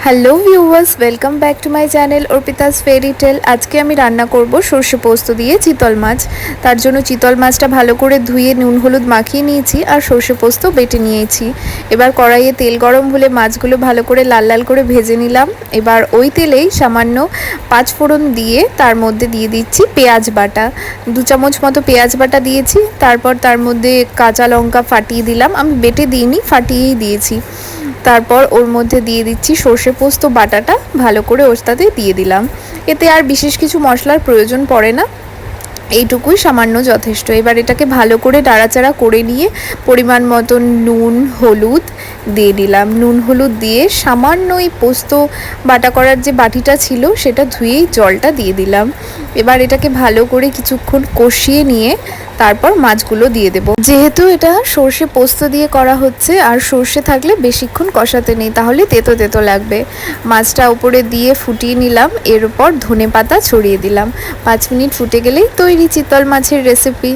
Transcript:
Hello viewers, welcome back to my channel Arpita's fairy tale. আজকে আমি রান্না করব সর্ষে পোস্ত দিয়ে চিতল মাছ। তার জন্য চিতল মাছটা ভালো করে ধুয়ে নুন হলুদ মাখিয়ে নিয়েছি আর সর্ষে পোস্ত বেটে নিয়েছি। এবার কড়াইয়ে তেল গরম হলে মাছগুলো ভালো করে লাল লাল করে ভেজে নিলাম। এবার ওই তেলেই সামান্য 5 ফোড়ন দিয়ে তার মধ্যে দিয়ে দিচ্ছি পেঁয়াজ বাটা। 2 চামচ মতো পেঁয়াজ বাটা দিয়েছি। তারপর তার মধ্যে কাঁচা লঙ্কা ফাটিয়ে দিলাম, আমি বেটে দিইনি, ফাটিয়েই দিয়েছি। তারপর ওর মধ্যে দিয়ে দিচ্ছি সর্ষে পোস্ত বাটাটা, ভালো করে ওর সাথে দিয়ে দিলাম। এতে আর বিশেষ কিছু মশলার প্রয়োজন পড়ে না, এইটুকুই সামান্য যথেষ্ট। এবার এটাকে ভালো করে নাড়াচাড়া করে নিয়ে পরিমাণ মতো নুন হলুদ দিয়ে দিলাম। নুন হলুদ দিয়ে সামান্য এই পোস্ত বাটা করার যে বাটিটা ছিল সেটা ধুয়েই জলটা দিয়ে দিলাম। এবার এটাকে ভালো করে কিছুক্ষণ কষিয়ে নিয়ে তারপর মাছগুলো দিয়ে দেব। যেহেতু এটা সর্ষে পোস্ত দিয়ে করা হচ্ছে আর সর্ষে থাকলে বেশিক্ষণ কষাতে নেই, তাহলে তেতো তেতো লাগবে। মাছটা উপরে দিয়ে ফুটিয়ে নিলাম, এর উপর ধনে পাতা ছড়িয়ে দিলাম। 5 মিনিট ফুটে গেলেই তৈরি চিতল মাছের রেসিপি।